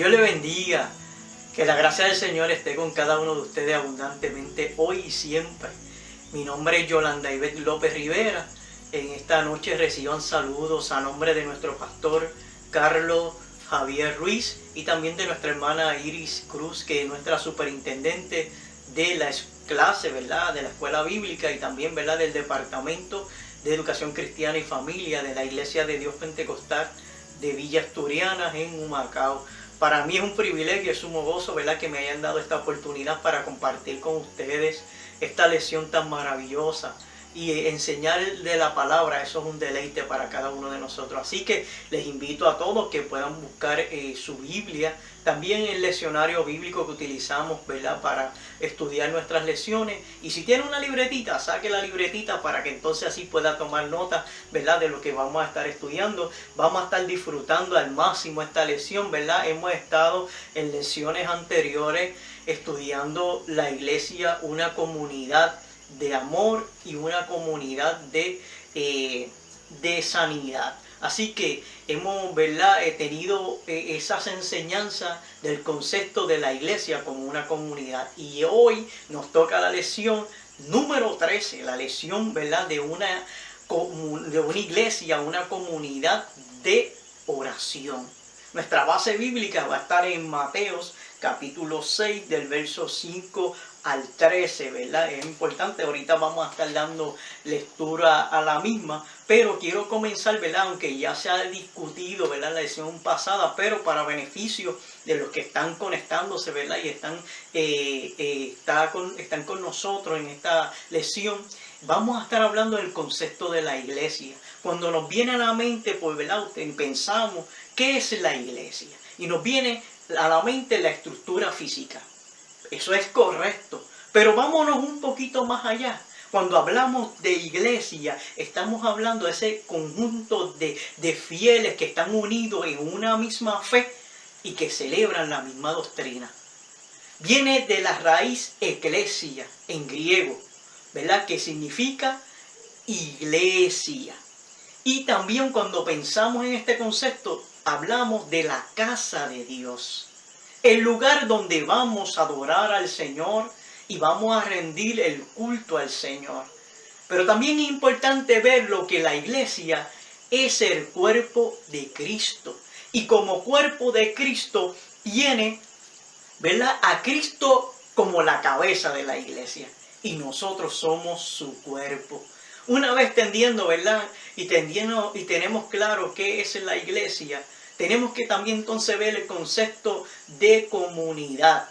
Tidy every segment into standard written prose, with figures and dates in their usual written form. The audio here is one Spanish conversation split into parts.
Dios le bendiga. Que la gracia del Señor esté con cada uno de ustedes abundantemente hoy y siempre. Mi nombre es Yolanda Ivette López Rivera. En esta noche reciban saludos a nombre de nuestro pastor Carlos Javier Ruiz y también de nuestra hermana Iris Cruz, que es nuestra superintendente de la clase, ¿verdad?, de la escuela bíblica y también, ¿verdad?, del departamento de educación cristiana y familia de la Iglesia de Dios Pentecostal de Villa Asturiana en Humacao. Para mí es un privilegio, es sumo gozo, ¿verdad?, que me hayan dado esta oportunidad para compartir con ustedes esta lección tan maravillosa y enseñar de la palabra. Eso es un deleite para cada uno de nosotros. Así que les invito a todos que puedan buscar su Biblia, también el leccionario bíblico que utilizamos, ¿verdad?, para estudiar nuestras lecciones. Y si tiene una libretita, saque la libretita para que entonces así pueda tomar nota, ¿verdad?, de lo que vamos a estar estudiando. Vamos a estar disfrutando al máximo esta lección, ¿verdad? Hemos estado en lecciones anteriores estudiando la iglesia, una comunidad de amor y una comunidad de sanidad. Así que hemos, ¿verdad?, tenido esas enseñanzas del concepto de la iglesia como una comunidad. Y hoy nos toca la lección número 13, la lección, ¿verdad?, de una iglesia, una comunidad de oración. Nuestra base bíblica va a estar en Mateos capítulo 6 del verso 5 al 13, ¿verdad? Es importante, ahorita vamos a estar dando lectura a la misma, pero quiero comenzar, ¿verdad?, aunque ya se ha discutido, ¿verdad?, la lección pasada, pero para beneficio de los que están conectándose, ¿verdad?, y están con nosotros en esta lección. Vamos a estar hablando del concepto de la iglesia. Cuando nos viene a la mente, pues, ¿verdad?, pensamos, ¿qué es la iglesia? Y nos viene a la mente la estructura física. Eso es correcto. Pero vámonos un poquito más allá. Cuando hablamos de iglesia, estamos hablando de ese conjunto de fieles que están unidos en una misma fe y que celebran la misma doctrina. Viene de la raíz eclesia en griego, ¿verdad?, que significa iglesia. Y también cuando pensamos en este concepto, hablamos de la casa de Dios, el lugar donde vamos a adorar al Señor y vamos a rendir el culto al Señor. Pero también es importante ver lo que la iglesia es el cuerpo de Cristo. Y como cuerpo de Cristo tiene, ¿verdad?, a Cristo como la cabeza de la iglesia. Y nosotros somos su cuerpo. Una vez entendiendo, ¿verdad?, y tenemos claro qué es la iglesia, tenemos que también entonces ver el concepto de comunidad,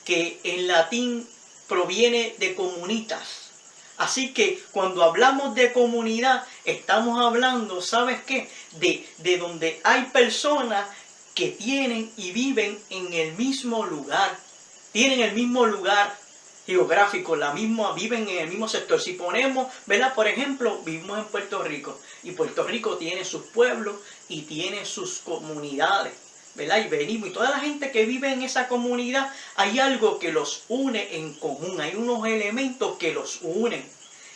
que en latín proviene de comunitas. Así que cuando hablamos de comunidad, estamos hablando, ¿sabes qué?, de donde hay personas que tienen y viven en el mismo lugar. Tienen el mismo lugar geográfico, viven en el mismo sector. Si ponemos, ¿verdad?, por ejemplo, vivimos en Puerto Rico y Puerto Rico tiene sus pueblos y tiene sus comunidades, ¿verdad? Y venimos, y toda la gente que vive en esa comunidad, hay algo que los une en común, hay unos elementos que los unen.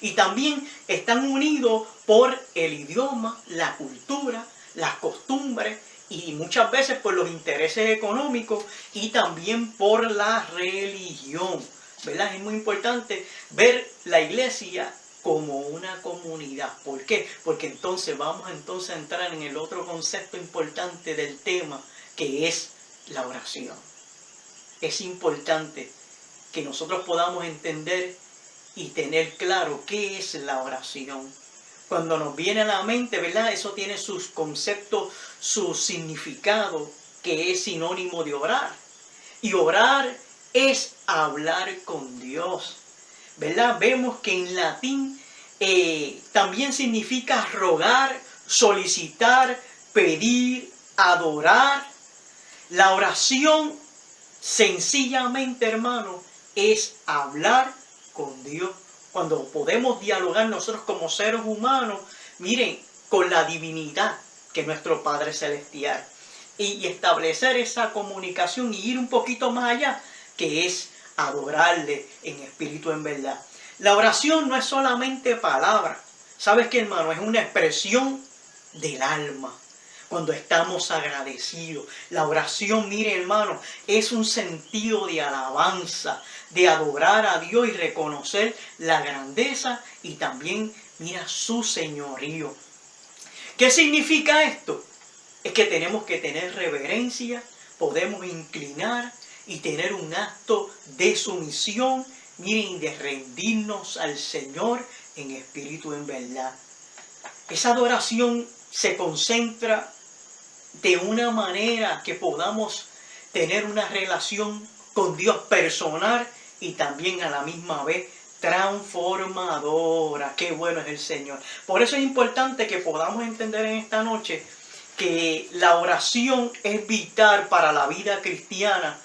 Y también están unidos por el idioma, la cultura, las costumbres y muchas veces por los intereses económicos y también por la religión, ¿verdad? Es muy importante ver la iglesia como una comunidad. ¿Por qué? Porque entonces vamos a entrar en el otro concepto importante del tema, que es la oración. Es importante que nosotros podamos entender y tener claro qué es la oración. Cuando nos viene a la mente, ¿verdad?, eso tiene sus conceptos, su significado, que es sinónimo de orar. Y orar es hablar con Dios, ¿verdad? Vemos que en latín también significa rogar, solicitar, pedir, adorar. La oración, sencillamente, hermano, es hablar con Dios. Cuando podemos dialogar nosotros como seres humanos, miren, con la divinidad que es nuestro Padre Celestial. Y establecer esa comunicación y ir un poquito más allá, que es adorarle en espíritu, en verdad. La oración no es solamente palabra. ¿Sabes qué, hermano? Es una expresión del alma. cuando estamos agradecidos. La oración, mire hermano, es un sentido de alabanza, de adorar a Dios y reconocer la grandeza y también, mira, su señorío. ¿Qué significa esto? Es que tenemos que tener reverencia, podemos inclinar y tener un acto de sumisión, miren, de rendirnos al Señor en espíritu, en verdad. Esa adoración se concentra de una manera que podamos tener una relación con Dios personal y también a la misma vez transformadora. Qué bueno es el Señor. Por eso es importante que podamos entender en esta noche que la oración es vital para la vida cristiana,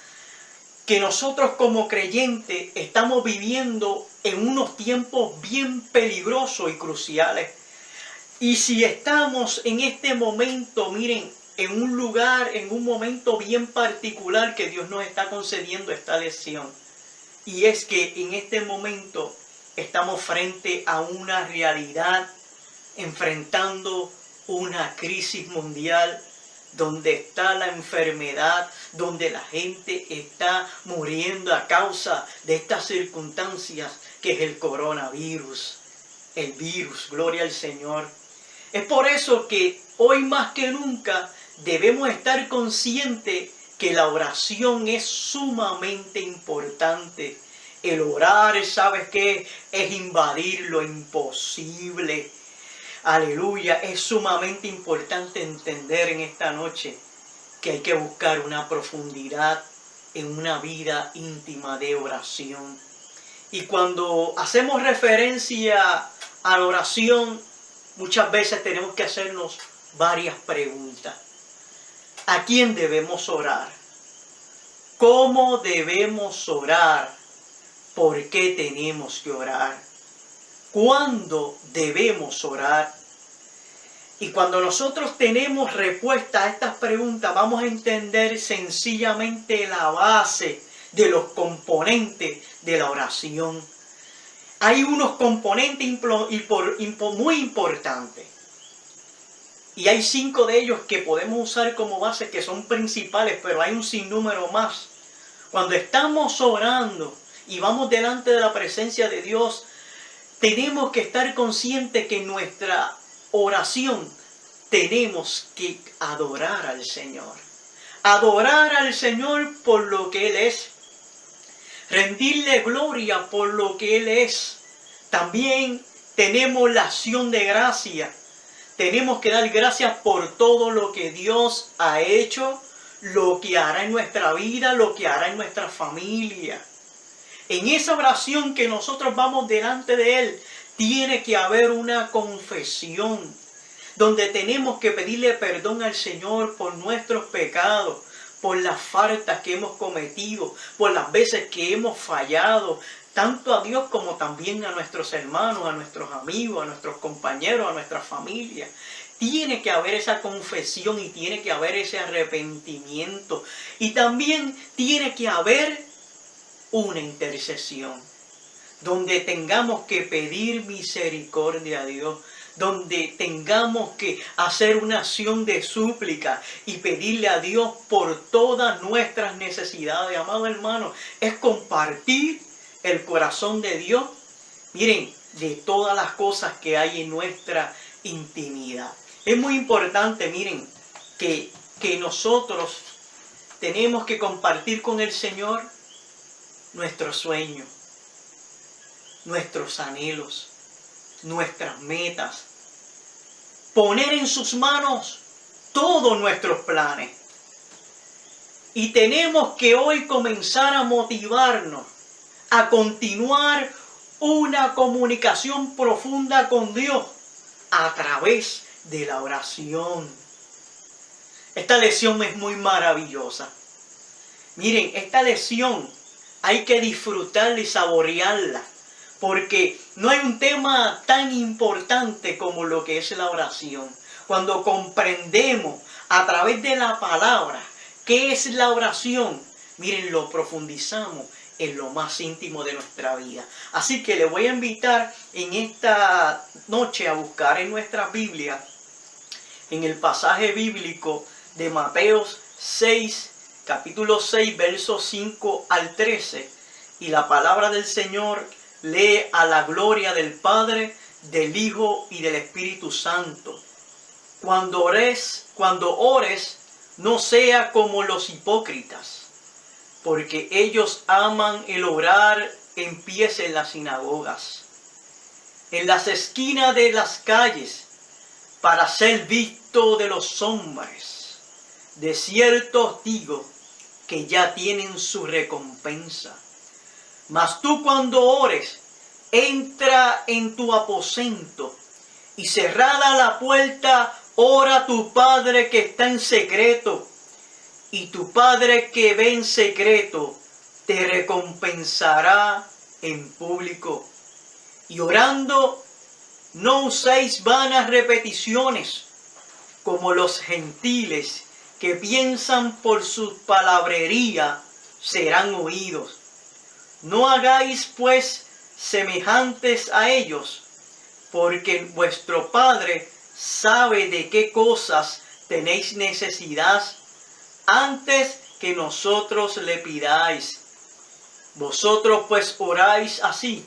que nosotros como creyentes estamos viviendo en unos tiempos bien peligrosos y cruciales. Y si estamos en este momento, miren, en un lugar, en un momento bien particular que Dios nos está concediendo esta lección. Y es que en este momento estamos frente a una realidad, enfrentando una crisis mundial, donde está la enfermedad, donde la gente está muriendo a causa de estas circunstancias que es el coronavirus, el virus, gloria al Señor. Es por eso que hoy más que nunca debemos estar conscientes que la oración es sumamente importante. El orar, ¿sabes qué? Es invadir lo imposible. Aleluya, es sumamente importante entender en esta noche que hay que buscar una profundidad en una vida íntima de oración. Y cuando hacemos referencia a la oración, muchas veces tenemos que hacernos varias preguntas. ¿A quién debemos orar? ¿Cómo debemos orar? ¿Por qué tenemos que orar? ¿Cuándo debemos orar? Y cuando nosotros tenemos respuesta a estas preguntas, vamos a entender sencillamente la base de los componentes de la oración. Hay unos componentes muy importantes. Y hay 5 de ellos que podemos usar como base, que son principales, pero hay un sinnúmero más. Cuando estamos orando y vamos delante de la presencia de Dios, tenemos que estar conscientes que en nuestra oración tenemos que adorar al Señor. Adorar al Señor por lo que Él es. Rendirle gloria por lo que Él es. También tenemos la acción de gracia. Tenemos que dar gracias por todo lo que Dios ha hecho, lo que hará en nuestra vida, lo que hará en nuestra familia. En esa oración que nosotros vamos delante de Él, tiene que haber una confesión, donde tenemos que pedirle perdón al Señor por nuestros pecados, por las faltas que hemos cometido, por las veces que hemos fallado, tanto a Dios como también a nuestros hermanos, a nuestros amigos, a nuestros compañeros, a nuestra familia. Tiene que haber esa confesión y tiene que haber ese arrepentimiento. Y también tiene que haber una intercesión, donde tengamos que pedir misericordia a Dios, donde tengamos que hacer una acción de súplica y pedirle a Dios por todas nuestras necesidades. Amado hermano, es compartir el corazón de Dios, miren, de todas las cosas que hay en nuestra intimidad. Es muy importante, miren, que nosotros tenemos que compartir con el Señor nuestros sueños, nuestros anhelos, nuestras metas. Poner en sus manos todos nuestros planes. Y tenemos que hoy comenzar a motivarnos a continuar una comunicación profunda con Dios a través de la oración. Esta lección es muy maravillosa. Miren, esta lección hay que disfrutarla y saborearla, porque no hay un tema tan importante como lo que es la oración. Cuando comprendemos a través de la palabra qué es la oración, miren, lo profundizamos en lo más íntimo de nuestra vida. Así que le voy a invitar en esta noche a buscar en nuestra Biblia, en el pasaje bíblico de Mateo 6, capítulo 6, versos 5 al 13, y la palabra del Señor lee a la gloria del Padre, del Hijo y del Espíritu Santo. Cuando ores, no sea como los hipócritas, porque ellos aman el orar en pies en las sinagogas, en las esquinas de las calles, para ser visto de los hombres. De cierto os digo que ya tienen su recompensa. Mas tú cuando ores, entra en tu aposento y cerrada la puerta, ora a tu Padre que está en secreto, y tu Padre que ve en secreto te recompensará en público. Y orando, no uséis vanas repeticiones, como los gentiles que piensan por su palabrería serán oídos. No hagáis pues semejantes a ellos, porque vuestro Padre sabe de qué cosas tenéis necesidad antes que nosotros le pidáis. Vosotros pues oráis así: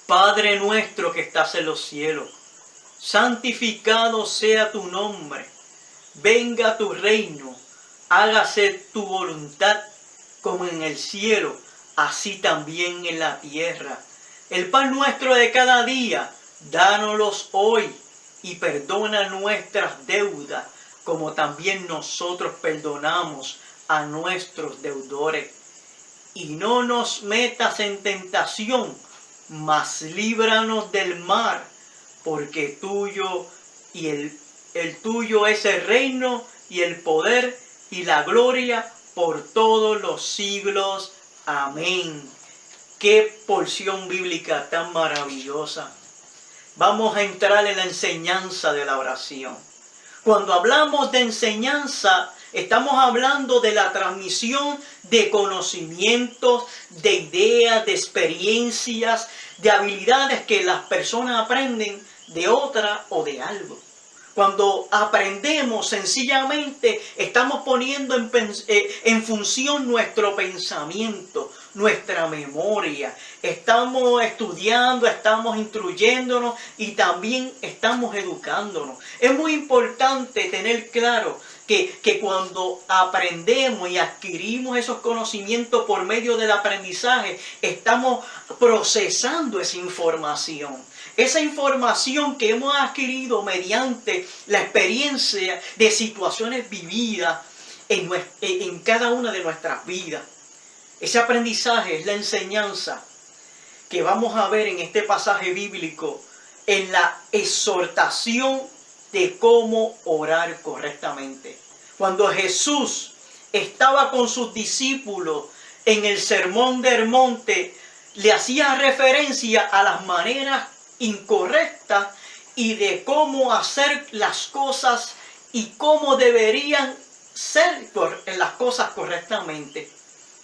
Padre nuestro que estás en los cielos, santificado sea tu nombre, venga tu reino, hágase tu voluntad como en el cielo, así también en la tierra. El pan nuestro de cada día, dánoslos hoy, y perdona nuestras deudas, como también nosotros perdonamos a nuestros deudores. Y no nos metas en tentación, mas líbranos del mal, porque tuyo y el tuyo es el reino y el poder y la gloria por todos los siglos. Amén. Qué porción bíblica tan maravillosa. Vamos a entrar en la enseñanza de la oración. Cuando hablamos de enseñanza, estamos hablando de la transmisión de conocimientos, de ideas, de experiencias, de habilidades que las personas aprenden de otra o de algo. Cuando aprendemos, sencillamente estamos poniendo en función nuestro pensamiento, nuestra memoria. Estamos estudiando, estamos instruyéndonos y también estamos educándonos. Es muy importante tener claro que cuando aprendemos y adquirimos esos conocimientos por medio del aprendizaje, estamos procesando esa información. Esa información que hemos adquirido mediante la experiencia de situaciones vividas en cada una de nuestras vidas. Ese aprendizaje es la enseñanza que vamos a ver en este pasaje bíblico en la exhortación de cómo orar correctamente. Cuando Jesús estaba con sus discípulos en el Sermón del Monte, le hacía referencia a las maneras incorrectas y de cómo hacer las cosas y cómo deberían ser las cosas correctamente.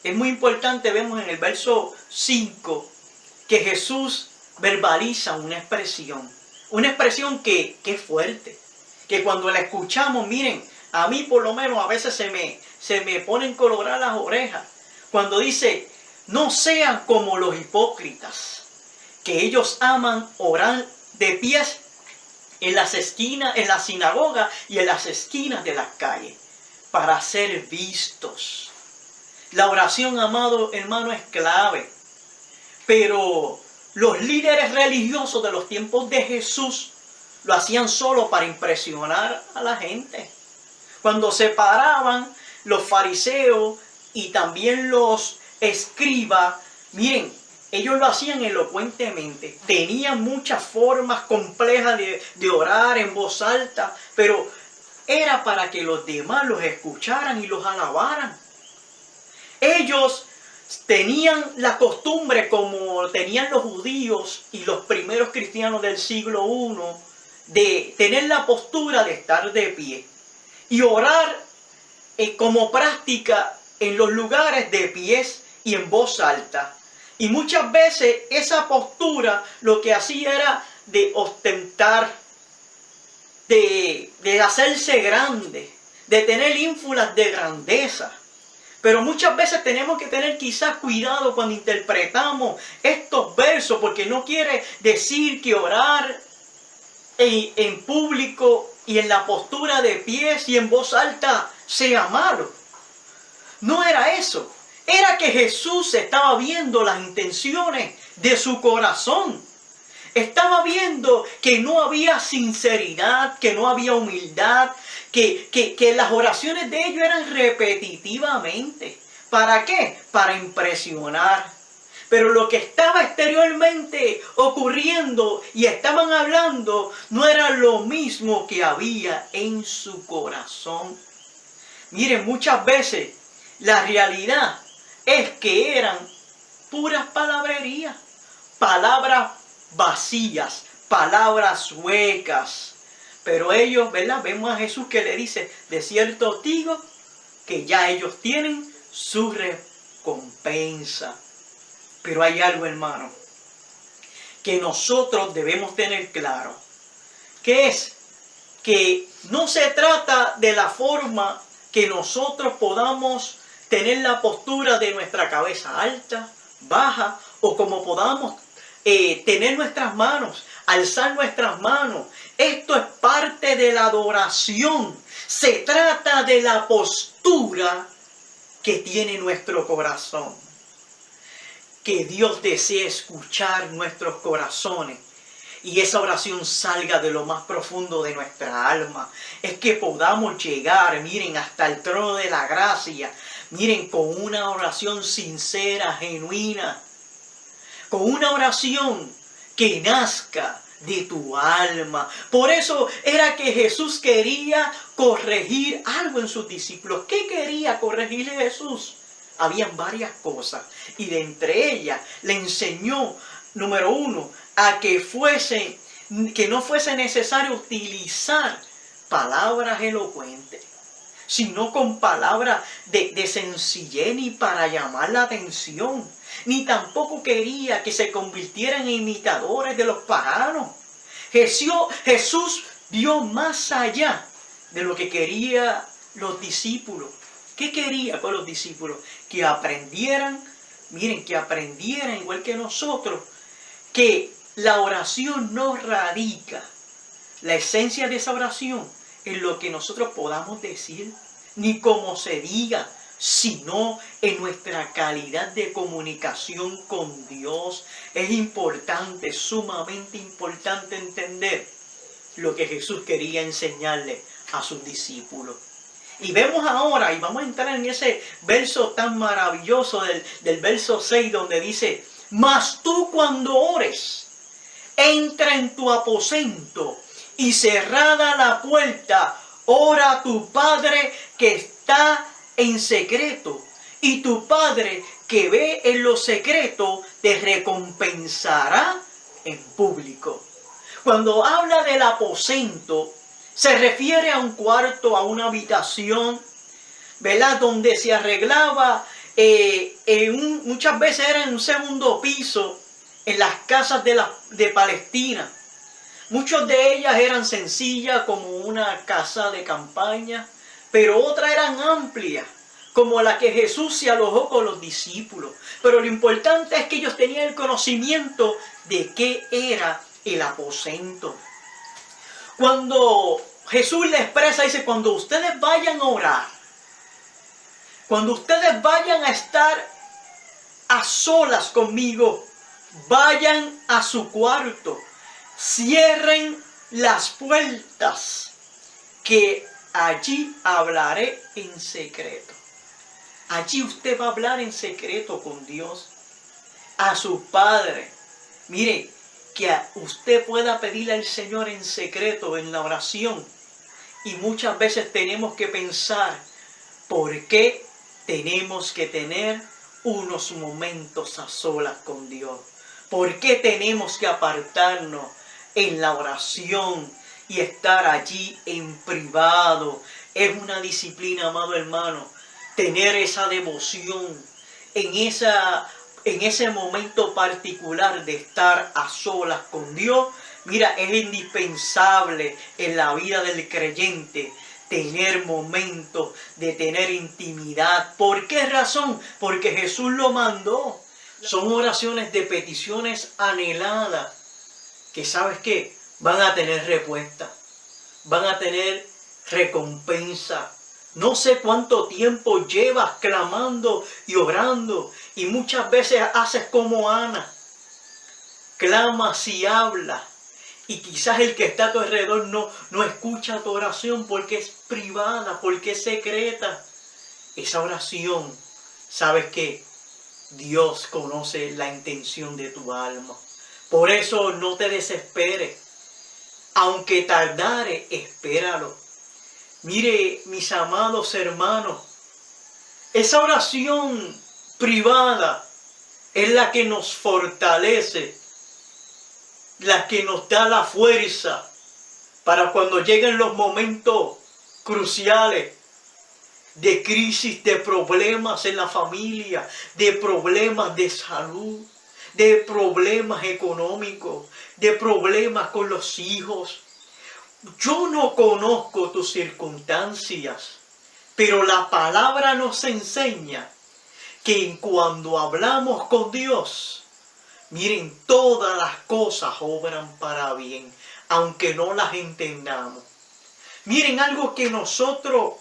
Es muy importante, vemos en el verso 5 que Jesús verbaliza una expresión que es fuerte, que cuando la escuchamos, miren, a mí por lo menos a veces se me ponen coloradas las orejas, cuando dice: no sean como los hipócritas, que ellos aman orar de pies en las esquinas, en la sinagoga y en las esquinas de las calles, para ser vistos. La oración, amado hermano, es clave. Pero los líderes religiosos de los tiempos de Jesús lo hacían solo para impresionar a la gente. Cuando se paraban los fariseos y también los escribas, miren, ellos lo hacían elocuentemente. Tenían muchas formas complejas de orar en voz alta, pero era para que los demás los escucharan y los alabaran. Ellos tenían la costumbre, como tenían los judíos y los primeros cristianos del siglo I, de tener la postura de estar de pie y orar como práctica en los lugares de pies y en voz alta. Y muchas veces esa postura lo que hacía era de ostentar de hacerse grande, de tener ínfulas de grandeza. Pero muchas veces tenemos que tener quizás cuidado cuando interpretamos estos versos, porque no quiere decir que orar en público y en la postura de pies y en voz alta sea malo. No era eso. Era que Jesús estaba viendo las intenciones de su corazón. Estaba viendo que no había sinceridad, que no había humildad, que las oraciones de ellos eran repetitivamente. ¿Para qué? Para impresionar. Pero lo que estaba exteriormente ocurriendo y estaban hablando no era lo mismo que había en su corazón. Miren, muchas veces la realidad es que eran puras palabrerías, palabras vacías, palabras huecas. Pero ellos, ¿verdad? Vemos a Jesús que le dice, de cierto os digo que ya ellos tienen su recompensa. Pero hay algo, hermano, que nosotros debemos tener claro, que es que no se trata de la forma que nosotros podamos tener la postura de nuestra cabeza alta, baja, o como podamos tener nuestras manos, alzar nuestras manos. Esto es parte de la adoración. Se trata de la postura que tiene nuestro corazón. Que Dios desea escuchar nuestros corazones y esa oración salga de lo más profundo de nuestra alma. Es que podamos llegar, miren, hasta el trono de la gracia. Miren, con una oración sincera, genuina. Con una oración que nazca de tu alma. Por eso era que Jesús quería corregir algo en sus discípulos. ¿Qué quería corregir Jesús? Habían varias cosas. Y de entre ellas le enseñó, número uno, a que no fuese necesario utilizar palabras elocuentes, sino con palabras de sencillez, ni para llamar la atención, ni tampoco quería que se convirtieran en imitadores de los paganos. Jesús vio más allá de lo que querían los discípulos. ¿Qué quería con los discípulos? Que aprendieran, miren, que aprendieran igual que nosotros, que la oración no radica, la esencia de esa oración, en lo que nosotros podamos decir, ni cómo se diga, sino en nuestra calidad de comunicación con Dios. Es importante, sumamente importante entender lo que Jesús quería enseñarle a sus discípulos. Y vemos ahora, y vamos a entrar en ese verso tan maravilloso del verso 6, donde dice, mas tú cuando ores, entra en tu aposento y cerrada la puerta, ora a tu Padre que está en secreto, y tu Padre que ve en lo secreto te recompensará en público. Cuando habla del aposento, se refiere a un cuarto, a una habitación, ¿verdad? Donde se arreglaba, muchas veces era en un segundo piso, en las casas de Palestina. Muchas de ellas eran sencillas, como una casa de campaña, pero otras eran amplias, como la que Jesús se alojó con los discípulos. Pero lo importante es que ellos tenían el conocimiento de qué era el aposento. Cuando Jesús le expresa, dice, cuando ustedes vayan a orar, cuando ustedes vayan a estar a solas conmigo, vayan a su cuarto, cierren las puertas, que allí hablaré en secreto. Allí usted va a hablar en secreto con Dios, a su Padre. Mire, que usted pueda pedirle al Señor en secreto, en la oración. Y muchas veces tenemos que pensar, ¿por qué tenemos que tener unos momentos a solas con Dios? ¿Por qué tenemos que apartarnos en la oración y estar allí en privado? Es una disciplina, amado hermano, tener esa devoción en ese momento particular de estar a solas con Dios, Mira, es indispensable en la vida del creyente tener momentos de tener intimidad. ¿Por qué razón? Porque Jesús lo mandó. Son oraciones de peticiones anheladas que, ¿sabes qué? Van a tener respuesta, van a tener recompensa. No sé cuánto tiempo llevas clamando y orando, y muchas veces haces como Ana, clamas y hablas, y quizás el que está a tu alrededor no escucha tu oración porque es privada, porque es secreta. Esa oración, ¿sabes qué? Dios conoce la intención de tu alma. Por eso no te desesperes. Aunque tardare, espéralo. Mire, mis amados hermanos, esa oración privada es la que nos fortalece, la que nos da la fuerza para cuando lleguen los momentos cruciales de crisis, de problemas en la familia, de problemas de salud, de problemas económicos, de problemas con los hijos. Yo no conozco tus circunstancias, pero la palabra nos enseña que cuando hablamos con Dios, miren, todas las cosas obran para bien, aunque no las entendamos. Miren, algo que nosotros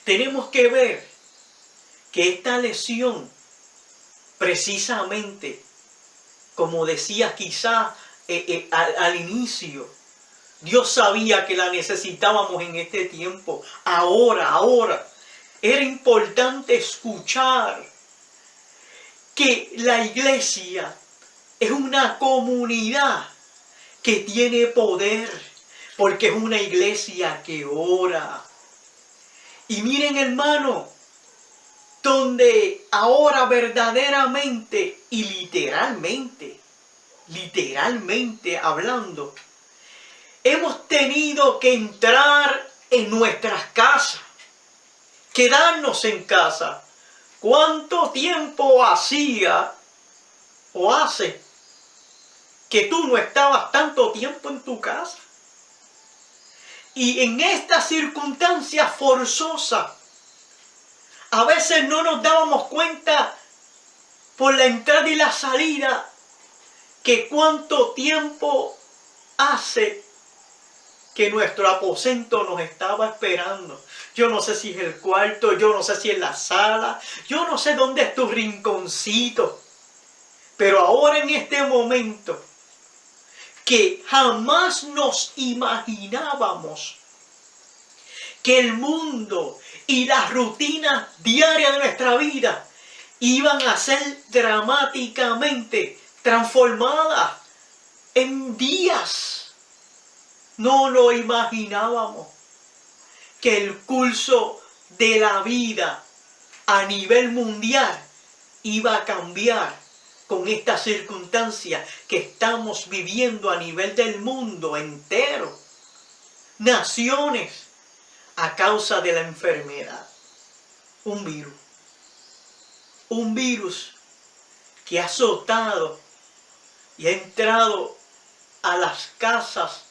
tenemos que ver, que esta lesión, precisamente, como decía quizá al inicio, Dios sabía que la necesitábamos en este tiempo. Ahora. Era importante escuchar que la iglesia es una comunidad que tiene poder, porque es una iglesia que ora. Y miren, hermano, donde ahora verdaderamente y literalmente hablando, hemos tenido que entrar en nuestras casas, quedarnos en casa. ¿Cuánto tiempo hacía o hace que tú no estabas tanto tiempo en tu casa? Y en estas circunstancias forzosas, a veces no nos dábamos cuenta por la entrada y la salida que cuánto tiempo hace que nuestro aposento nos estaba esperando. Yo no sé si es el cuarto, yo no sé si es la sala, yo no sé dónde es tu rinconcito. Pero ahora en este momento, que jamás nos imaginábamos que el mundo y las rutinas diarias de nuestra vida iban a ser dramáticamente transformadas en días. No lo imaginábamos, que el curso de la vida a nivel mundial iba a cambiar con esta circunstancia que estamos viviendo a nivel del mundo entero. Naciones a causa de la enfermedad. Un virus que ha azotado y ha entrado a las casas,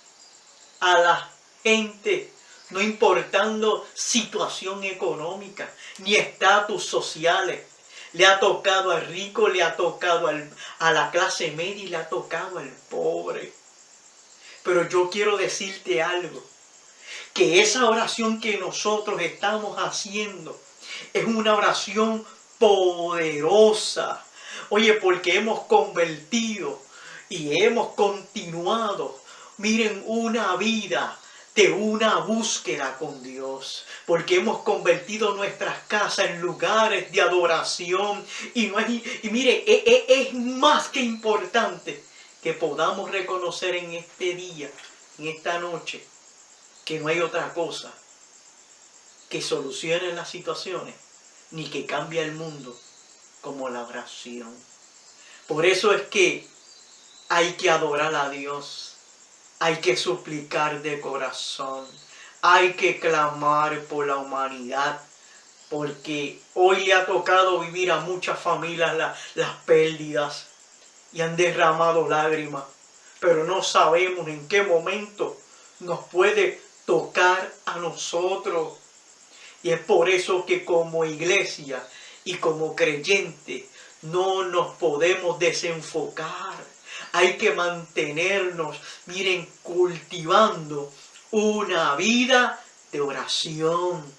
a la gente, no importando situación económica ni estatus sociales. Le ha tocado al rico, le ha tocado a la clase media y le ha tocado al pobre. Pero yo quiero decirte algo, que esa oración que nosotros estamos haciendo es una oración poderosa. Oye, porque hemos convertido y hemos continuado, miren, una vida de una búsqueda con Dios, porque hemos convertido nuestras casas en lugares de adoración. Y mire, es más que importante que podamos reconocer en este día, en esta noche, que no hay otra cosa que solucione las situaciones ni que cambie el mundo como la oración. Por eso es que hay que adorar a Dios. Hay que suplicar de corazón. Hay que clamar por la humanidad. Porque hoy le ha tocado vivir a muchas familias las pérdidas. Y han derramado lágrimas. pero no sabemos en qué momento nos puede tocar a nosotros. Y es por eso que como iglesia y como creyente no nos podemos desenfocar. Hay que mantenernos, miren, cultivando una vida de oración.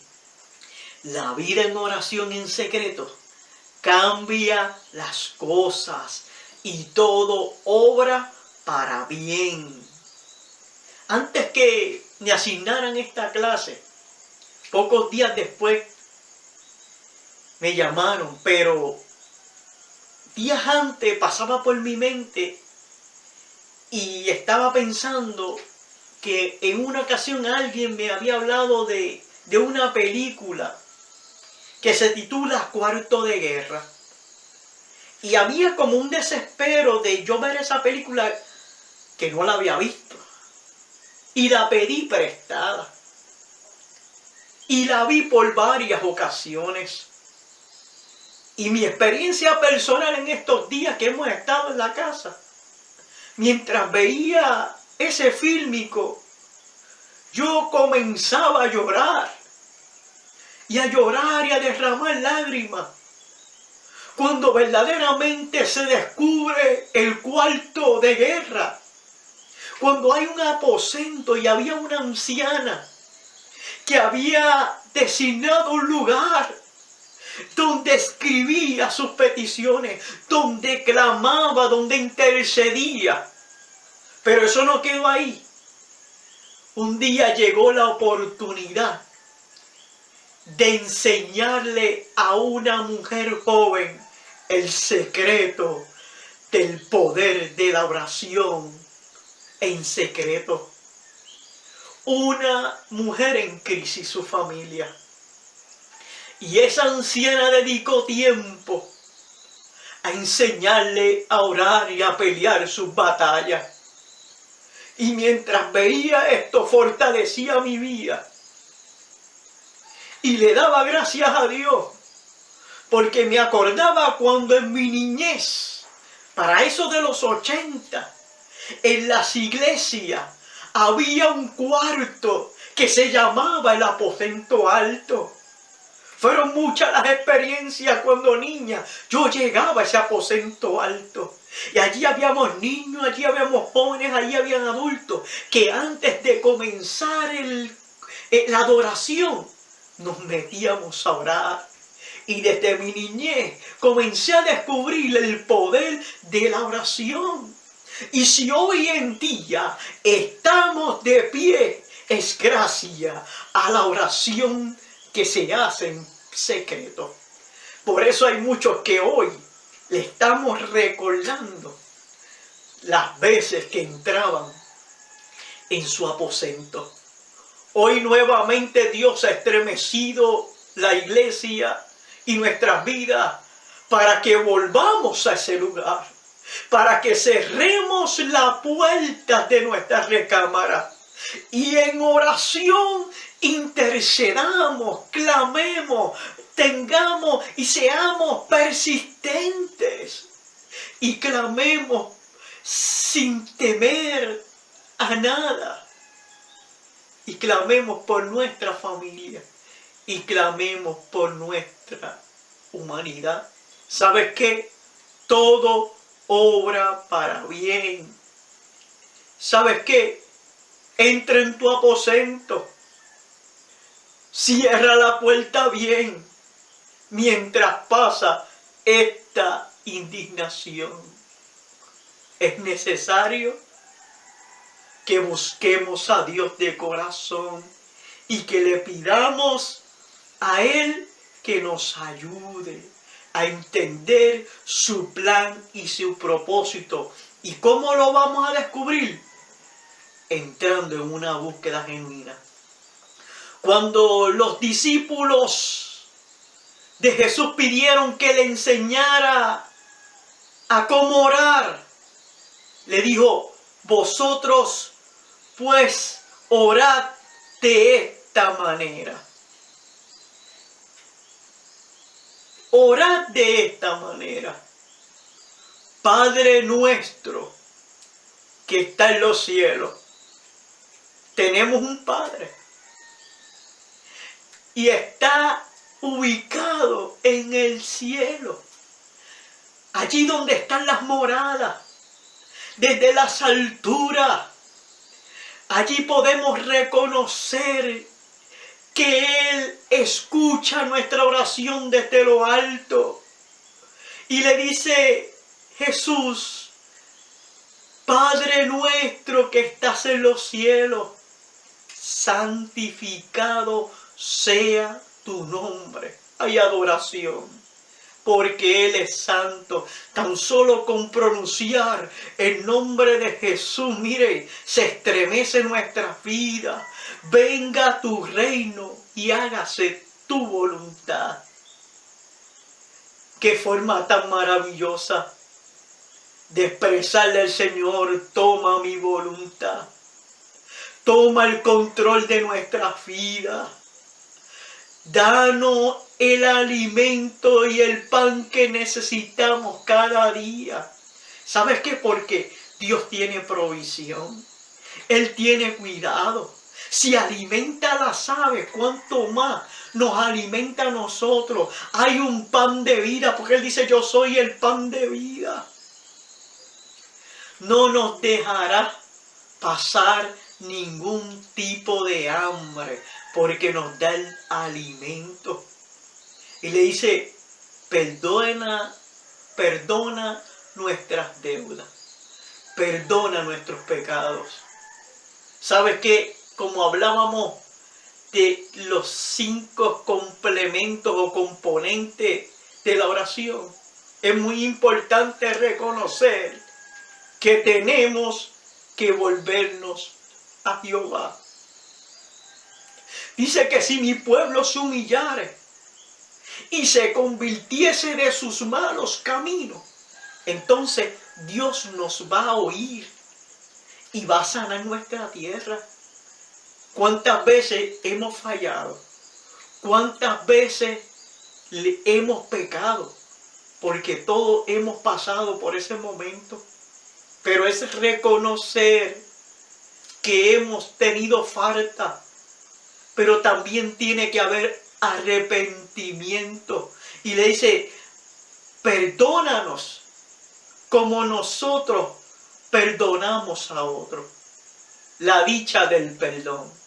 La vida en oración en secreto cambia las cosas y todo obra para bien. Antes que me asignaran esta clase, pocos días después me llamaron, pero días antes pasaba por mi mente y estaba pensando que en una ocasión alguien me había hablado de una película que se titula Cuarto de Guerra. Y había como un desespero de yo ver esa película que no la había visto. Y la pedí prestada. Y la vi por varias ocasiones. Y mi experiencia personal en estos días que hemos estado en la casa, mientras veía ese fílmico, yo comenzaba a llorar. Y a llorar y a derramar lágrimas. Cuando verdaderamente se descubre el cuarto de guerra. Cuando hay un aposento y había una anciana que había designado un lugar donde escribía sus peticiones, donde clamaba, donde intercedía. Pero eso no quedó ahí. Un día llegó la oportunidad de enseñarle a una mujer joven el secreto del poder de la oración en secreto. Una mujer en crisis, su familia. Y esa anciana dedicó tiempo a enseñarle a orar y a pelear sus batallas. Y mientras veía esto, fortalecía mi vida. Y le daba gracias a Dios, porque me acordaba cuando en mi niñez, para eso de los 80, en las iglesias había un cuarto que se llamaba el aposento alto. Fueron muchas las experiencias cuando niña yo llegaba a ese aposento alto. Y allí habíamos niños, allí habíamos jóvenes, allí habían adultos, que antes de comenzar la adoración, nos metíamos a orar. Y desde mi niñez comencé a descubrir el poder de la oración. Y si hoy en día estamos de pie, es gracias a la oración que se hace en secreto. Por eso hay muchos que hoy le estamos recordando las veces que entraban en su aposento. Hoy nuevamente Dios ha estremecido la iglesia y nuestras vidas para que volvamos a ese lugar, para que cerremos la puerta de nuestra recámara y en oración intercedamos, clamemos, tengamos y seamos persistentes y clamemos sin temer a nada. Y clamemos por nuestra familia. Y clamemos por nuestra humanidad. ¿Sabes qué? Todo obra para bien. ¿Sabes qué? Entra en tu aposento. Cierra la puerta bien. Mientras pasa esta indignación. Es necesario que busquemos a Dios de corazón y que le pidamos a Él que nos ayude a entender su plan y su propósito. ¿Y cómo lo vamos a descubrir? Entrando en una búsqueda genuina. Cuando los discípulos de Jesús pidieron que le enseñara a cómo orar, le dijo: vosotros pues orad de esta manera. Orad de esta manera. Padre nuestro que está en los cielos. Tenemos un Padre. Y está ubicado en el cielo. Allí donde están las moradas. Desde las alturas. Allí podemos reconocer que Él escucha nuestra oración desde lo alto. Y le dice Jesús: Padre nuestro que estás en los cielos, santificado sea tu nombre. Hay adoración, porque Él es santo. Tan solo con pronunciar el nombre de Jesús, mire, se estremece nuestra vida. Venga tu reino y hágase tu voluntad. Qué forma tan maravillosa de expresarle al Señor: toma mi voluntad. Toma el control de nuestras vidas. Danos el alimento y el pan que necesitamos cada día. ¿Sabes qué? Porque Dios tiene provisión. Él tiene cuidado. Si alimenta a las aves, ¿cuánto más nos alimenta a nosotros? Hay un pan de vida, porque Él dice: yo soy el pan de vida. No nos dejará pasar ningún tipo de hambre, porque nos da el alimento. Y le dice: perdona nuestras deudas, perdona nuestros pecados. ¿Sabes qué? Como hablábamos de los 5 complementos o componentes de la oración, es muy importante reconocer que tenemos que volvernos a Jehová. Dice que si mi pueblo se humillare y se convirtiese de sus malos caminos, entonces Dios nos va a oír y va a sanar nuestra tierra. ¿Cuántas veces hemos fallado? ¿Cuántas veces le hemos pecado? Porque todos hemos pasado por ese momento. Pero es reconocer que hemos tenido falta. Pero también tiene que haber arrepentimiento. Y le dice: perdónanos como nosotros perdonamos a otros. La dicha del perdón.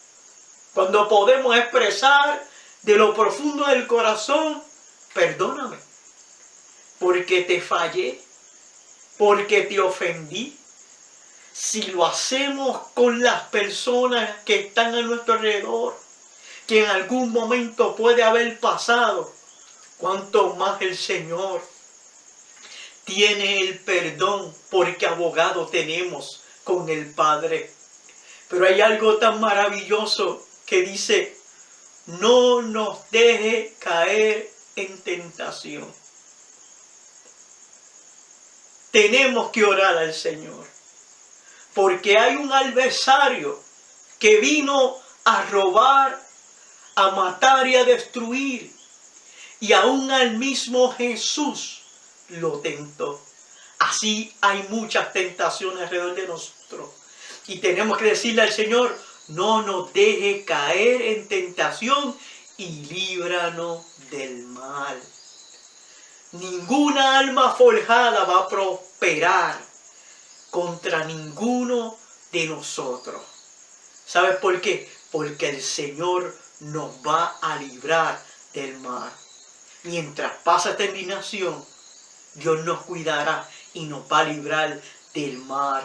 Cuando podemos expresar de lo profundo del corazón: perdóname, porque te fallé, porque te ofendí. Si lo hacemos con las personas que están a nuestro alrededor, que en algún momento puede haber pasado, cuanto más el Señor tiene el perdón, porque abogado tenemos con el Padre. Pero hay algo tan maravilloso que dice: no nos deje caer en tentación. Tenemos que orar al Señor, porque hay un adversario que vino a robar, a matar y a destruir, y aún al mismo Jesús lo tentó. Así hay muchas tentaciones alrededor de nosotros, y tenemos que decirle al Señor: no nos deje caer en tentación y líbranos del mal. Ninguna alma forjada va a prosperar contra ninguno de nosotros. ¿Sabes por qué? Porque el Señor nos va a librar del mal. Mientras pasa esta indignación, Dios nos cuidará y nos va a librar del mal.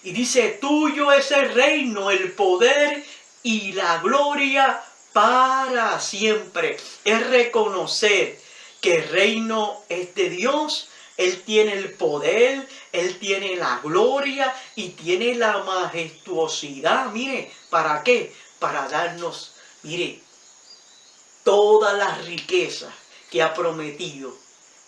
Y dice: tuyo es el reino, el poder y la gloria para siempre. Es reconocer que el reino es de Dios. Él tiene el poder, Él tiene la gloria y tiene la majestuosidad. Mire, ¿para qué? Para darnos, mire, todas las riquezas que ha prometido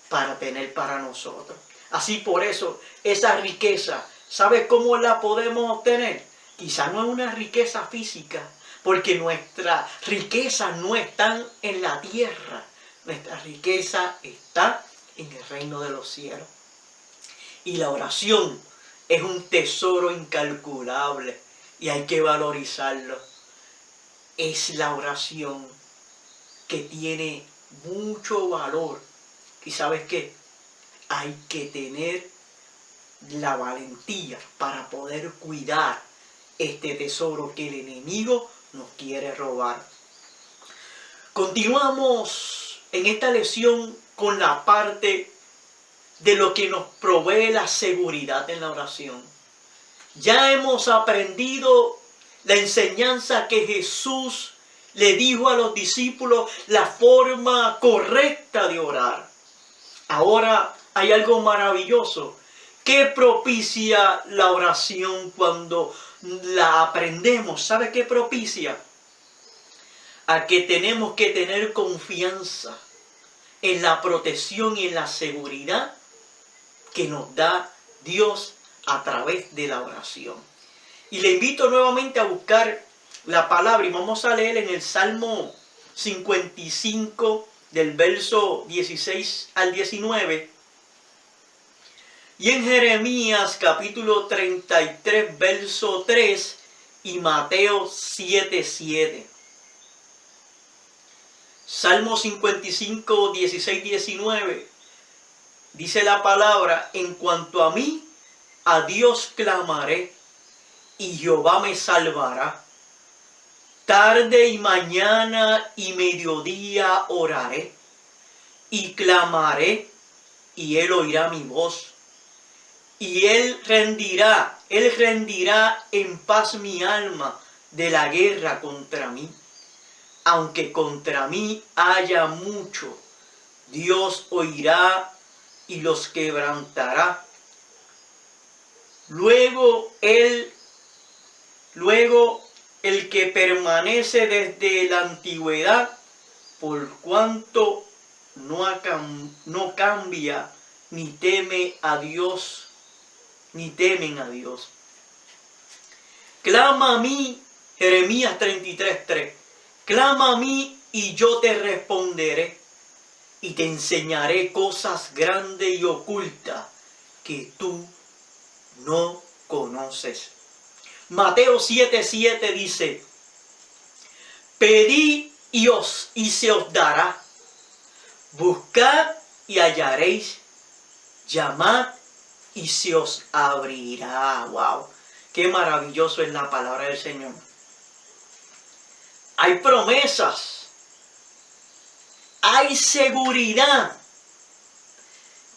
para tener para nosotros. Así, por eso, esa riqueza, ¿sabe cómo la podemos obtener? Quizá no es una riqueza física, porque nuestra riqueza no está en la tierra. Nuestra riqueza está en el reino de los cielos. Y la oración es un tesoro incalculable y hay que valorizarlo. Es la oración que tiene mucho valor. ¿Y sabes qué? Hay que tener la valentía para poder cuidar este tesoro que el enemigo nos quiere robar. Continuamos en esta lección con la parte de lo que nos provee la seguridad en la oración. Ya hemos aprendido la enseñanza que Jesús le dijo a los discípulos, la forma correcta de orar. Ahora hay algo maravilloso que propicia la oración cuando la aprendemos. ¿Sabe qué propicia? A que tenemos que tener confianza en la protección y en la seguridad que nos da Dios a través de la oración. Y le invito nuevamente a buscar la palabra y vamos a leer en el Salmo 55 del verso 16 al 19 y en Jeremías capítulo 33 verso 3 y Mateo 7:7. Salmo 55, 16, 19 dice la palabra: en cuanto a mí, a Dios clamaré y Jehová me salvará. Tarde y mañana y mediodía oraré y clamaré y Él oirá mi voz. Y Él rendirá en paz mi alma de la guerra contra mí. Aunque contra mí haya mucho, Dios oirá y los quebrantará. Luego el que permanece desde la antigüedad, por cuanto no cambia, ni teme a Dios, ni temen a Dios. Clama a mí, Jeremías 33:3. Clama a mí y yo te responderé y te enseñaré cosas grandes y ocultas que tú no conoces. Mateo 7:7 dice: pedid y se os dará, buscad y hallaréis, llamad y se os abrirá. ¡Wow! ¡Qué maravilloso es la palabra del Señor! Hay promesas, hay seguridad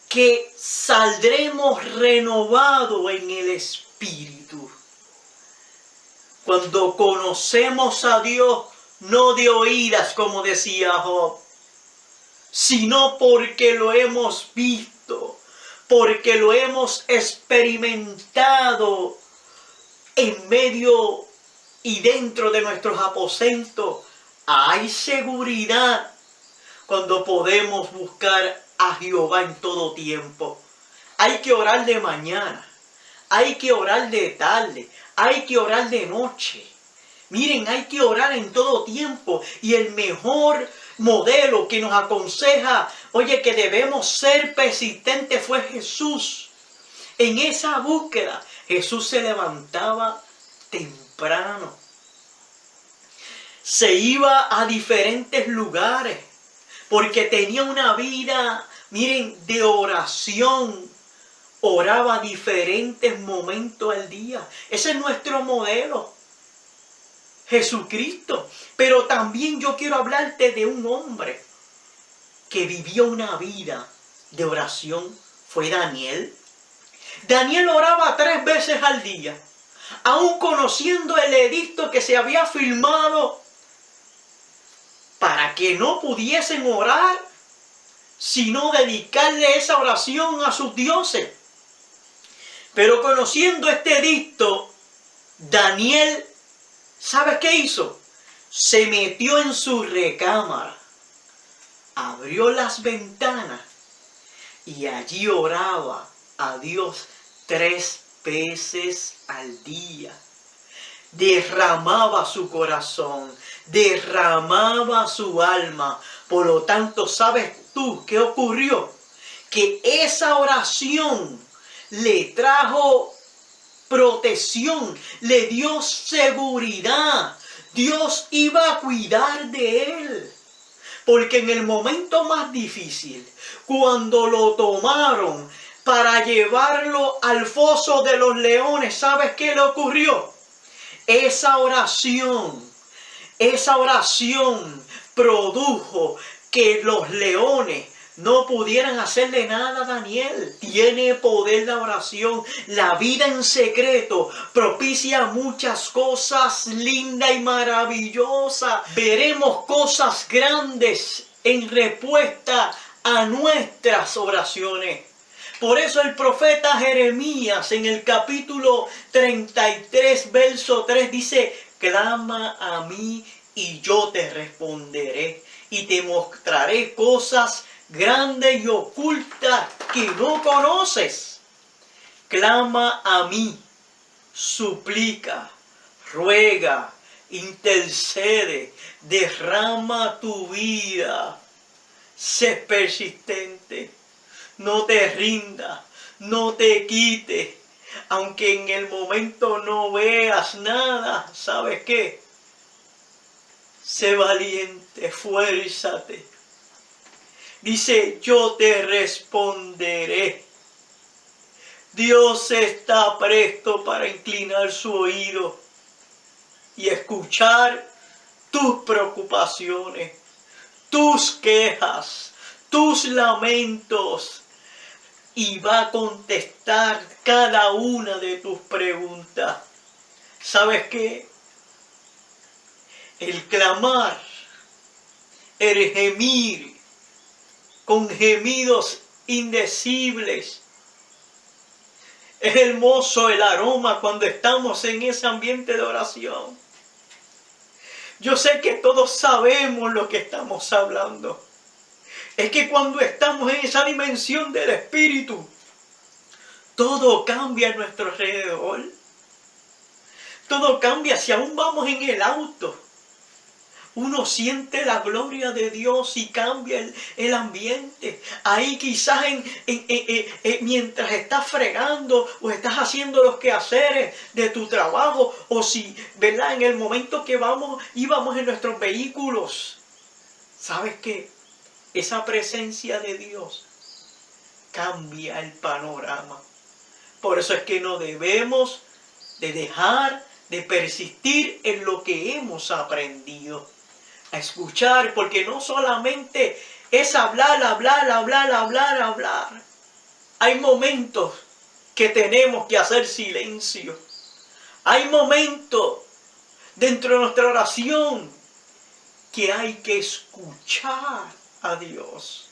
que saldremos renovados en el Espíritu. Cuando conocemos a Dios, no de oídas, como decía Job, sino porque lo hemos visto, porque lo hemos experimentado en medio y dentro de nuestros aposentos. Hay seguridad cuando podemos buscar a Jehová en todo tiempo. Hay que orar de mañana, hay que orar de tarde, hay que orar de noche. Miren, hay que orar en todo tiempo. Y el mejor modelo que nos aconseja, que debemos ser persistentes, fue Jesús. En esa búsqueda, Jesús se levantaba temprano. Se iba a diferentes lugares porque tenía una vida, miren, de oración. Oraba diferentes momentos al día. Ese es nuestro modelo, Jesucristo. Pero también yo quiero hablarte de un hombre que vivió una vida de oración. Fue Daniel. Daniel oraba 3 veces al día, aun conociendo el edicto que se había firmado para que no pudiesen orar, sino dedicarle esa oración a sus dioses. Pero conociendo este edicto, Daniel, ¿sabes qué hizo? Se metió en su recámara, abrió las ventanas y allí oraba a Dios 3 veces al día. Derramaba su corazón, derramaba su alma. Por lo tanto, ¿sabes tú qué ocurrió? Que esa oración le trajo protección, le dio seguridad. Dios iba a cuidar de él. Porque en el momento más difícil, cuando lo tomaron para llevarlo al foso de los leones, ¿sabes qué le ocurrió? Esa oración produjo que los leones no pudieran hacerle nada a Daniel. Tiene poder la oración. La vida en secreto propicia muchas cosas lindas y maravillosas. Veremos cosas grandes en respuesta a nuestras oraciones. Por eso el profeta Jeremías en el capítulo 33, verso 3 dice: clama a mí y yo te responderé y te mostraré cosas grandes y ocultas que no conoces. Clama a mí, suplica, ruega, intercede, derrama tu vida. Sé persistente, no te rindas, no te quites. Aunque en el momento no veas nada, ¿sabes qué? Sé valiente, esfuérzate. Dice: yo te responderé. Dios está presto para inclinar su oído y escuchar tus preocupaciones, tus quejas, tus lamentos, y va a contestar cada una de tus preguntas. ¿Sabes qué? El clamar, el gemir, con gemidos indecibles. Es hermoso el aroma cuando estamos en ese ambiente de oración. Yo sé que todos sabemos lo que estamos hablando. Es que cuando estamos en esa dimensión del Espíritu, todo cambia a nuestro alrededor. Todo cambia. Si aún vamos en el auto, uno siente la gloria de Dios y cambia el ambiente. Ahí quizás mientras estás fregando o estás haciendo los quehaceres de tu trabajo, o si, ¿verdad? En el momento que íbamos en nuestros vehículos, ¿sabes qué? Esa presencia de Dios cambia el panorama. Por eso es que no debemos de dejar de persistir en lo que hemos aprendido. A escuchar, porque no solamente es hablar. Hay momentos que tenemos que hacer silencio. Hay momentos dentro de nuestra oración que hay que escuchar a Dios.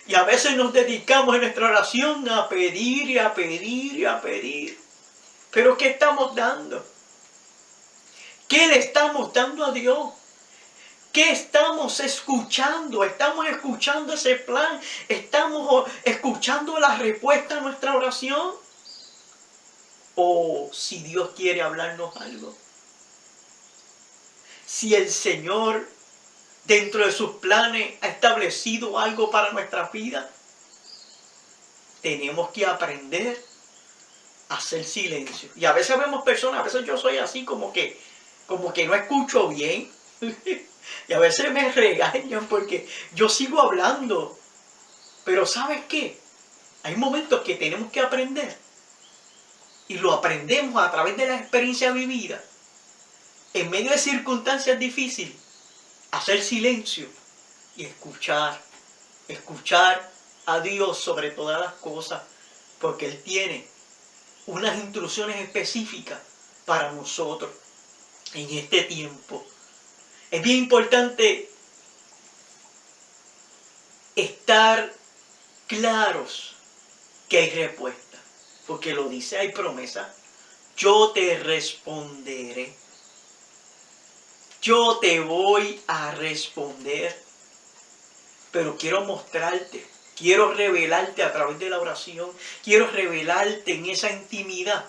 Y a veces nos dedicamos en nuestra oración a pedir y a pedir y a pedir. Pero ¿qué estamos dando? ¿Qué le estamos dando a Dios? ¿Qué estamos escuchando? ¿Estamos escuchando ese plan? ¿Estamos escuchando la respuesta a nuestra oración? ¿O si Dios quiere hablarnos algo? Si el Señor, dentro de sus planes, ha establecido algo para nuestra vida, tenemos que aprender a hacer silencio. Y a veces vemos personas, a veces yo soy así como que no escucho bien. Y a veces me regañan porque yo sigo hablando. Pero ¿sabes qué? Hay momentos que tenemos que aprender. Y lo aprendemos a través de la experiencia vivida. En medio de circunstancias difíciles, hacer silencio y escuchar. Escuchar a Dios sobre todas las cosas. Porque Él tiene unas instrucciones específicas para nosotros en este tiempo. Es bien importante estar claros que hay respuesta, porque lo dice, hay promesa. Yo te responderé. Yo te voy a responder. Pero quiero mostrarte, quiero revelarte a través de la oración, quiero revelarte en esa intimidad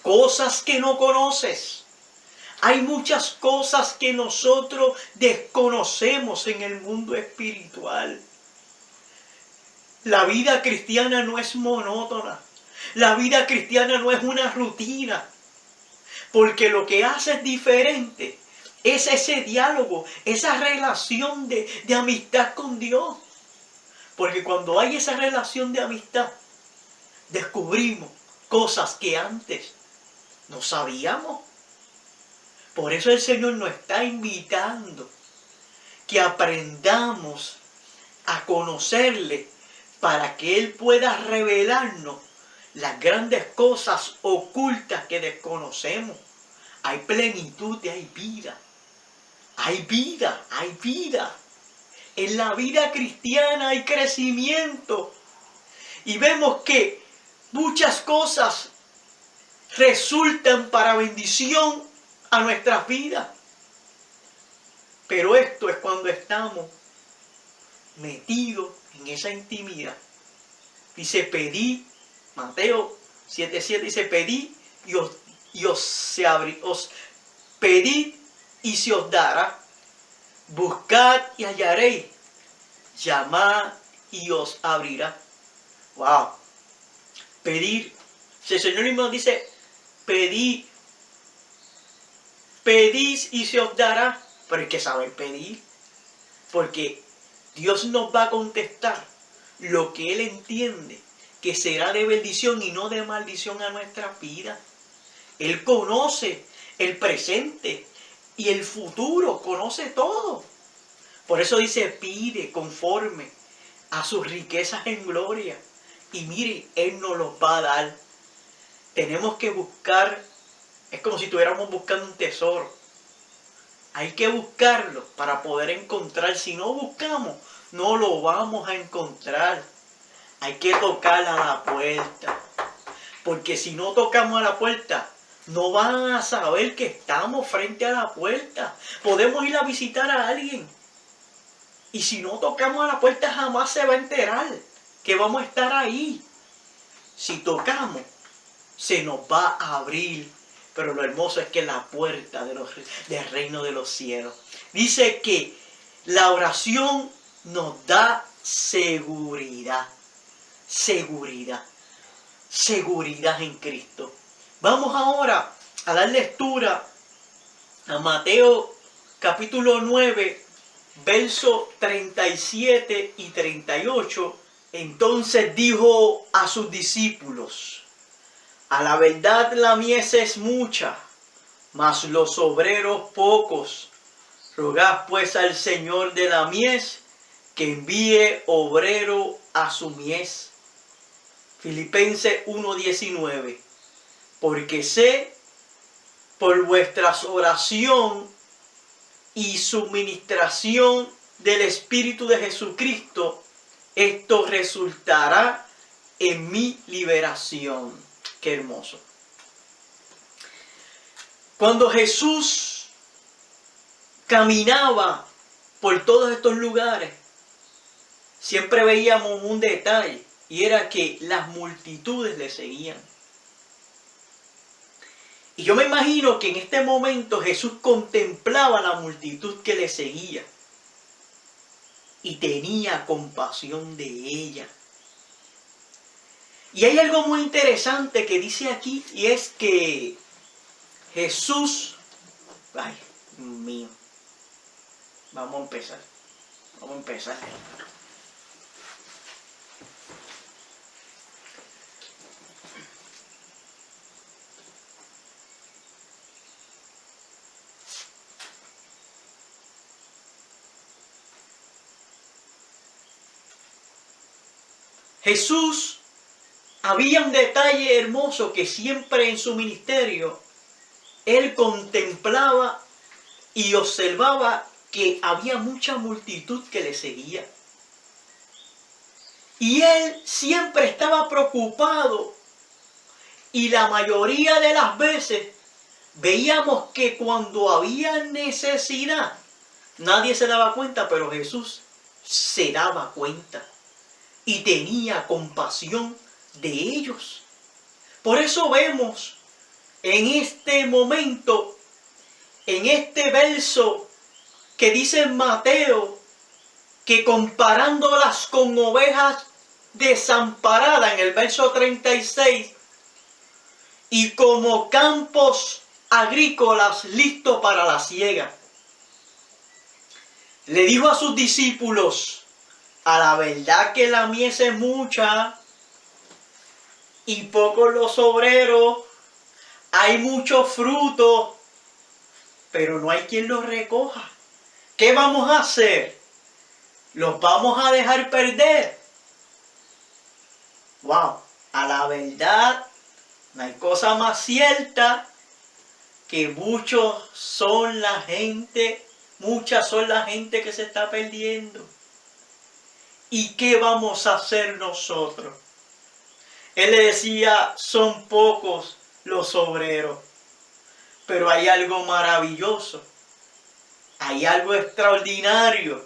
cosas que no conoces. Hay muchas cosas que nosotros desconocemos en el mundo espiritual. La vida cristiana no es monótona. La vida cristiana no es una rutina, porque lo que hace es diferente. Es ese diálogo, esa relación de amistad con Dios. Porque cuando hay esa relación de amistad, descubrimos cosas que antes no sabíamos. Por eso el Señor nos está invitando que aprendamos a conocerle para que Él pueda revelarnos las grandes cosas ocultas que desconocemos. Hay plenitud y hay vida. Hay vida, hay vida. En la vida cristiana hay crecimiento. Y vemos que muchas cosas resultan para bendición a nuestras vidas. Pero esto es cuando estamos metidos en esa intimidad. Dice, pedid, Mateo 7:7 dice, pedid pedid y se os dará, buscad y hallaréis, llamad y os abrirá. Wow. Pedir. Si el Señor mismo dice, pedid y se os dará, pero hay que saber pedir, porque Dios nos va a contestar lo que Él entiende que será de bendición y no de maldición a nuestra vida. Él conoce el presente y el futuro, conoce todo. Por eso dice, pide conforme a sus riquezas en gloria. Y mire, Él nos los va a dar. Tenemos que buscar, es como si estuviéramos buscando un tesoro. Hay que buscarlo para poder encontrar. Si no buscamos, no lo vamos a encontrar. Hay que tocar a la puerta. Porque si no tocamos a la puerta, no van a saber que estamos frente a la puerta. Podemos ir a visitar a alguien. Y si no tocamos a la puerta, jamás se va a enterar que vamos a estar ahí. Si tocamos, se nos va a abrir. Pero lo hermoso es que la puerta del reino de los cielos. Dice que la oración nos da seguridad. Seguridad. Seguridad en Cristo. Vamos ahora a dar lectura a Mateo capítulo 9, versos 37 y 38. Entonces dijo a sus discípulos, a la verdad la mies es mucha, mas los obreros pocos. Rogad pues al Señor de la mies que envíe obrero a su mies. Filipenses 1:19. Porque sé por vuestra oración y suministración del Espíritu de Jesucristo, esto resultará en mi liberación. Qué hermoso. Cuando Jesús caminaba por todos estos lugares, siempre veíamos un detalle, y era que las multitudes le seguían. Y yo me imagino que en este momento Jesús contemplaba la multitud que le seguía y tenía compasión de ella. Y hay algo muy interesante que dice aquí, y es que Jesús, ay, Dios mío, vamos a empezar. Jesús, había un detalle hermoso que siempre en su ministerio Él contemplaba y observaba que había mucha multitud que le seguía. Y Él siempre estaba preocupado, y la mayoría de las veces veíamos que cuando había necesidad, nadie se daba cuenta, pero Jesús se daba cuenta y tenía compasión de ellos. Por eso vemos en este momento, en este verso que dice en Mateo, que comparándolas con ovejas desamparadas, en el verso 36, y como campos agrícolas listos para la siega. Le dijo a sus discípulos, a la verdad que la mies es mucha y pocos los obreros, hay mucho fruto, pero no hay quien los recoja. ¿Qué vamos a hacer? ¿Los vamos a dejar perder? Wow, a la verdad, no hay cosa más cierta que muchas son la gente que se está perdiendo. ¿Y qué vamos a hacer nosotros? Él le decía, son pocos los obreros, pero hay algo maravilloso, hay algo extraordinario.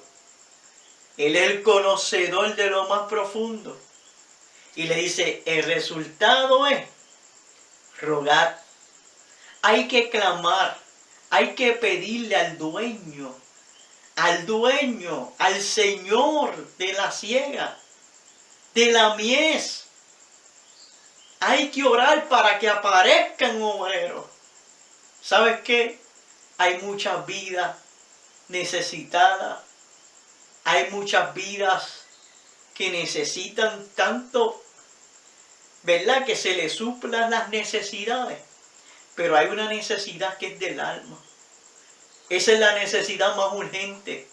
Él es el conocedor de lo más profundo. Y le dice, el resultado es rogar. Hay que clamar, hay que pedirle al dueño, al Señor de la siega, de la mies. Hay que orar para que aparezcan obreros. ¿Sabes qué? Hay muchas vidas necesitadas. Hay muchas vidas que necesitan tanto, ¿verdad? Que se les suplan las necesidades. Pero hay una necesidad que es del alma. Esa es la necesidad más urgente,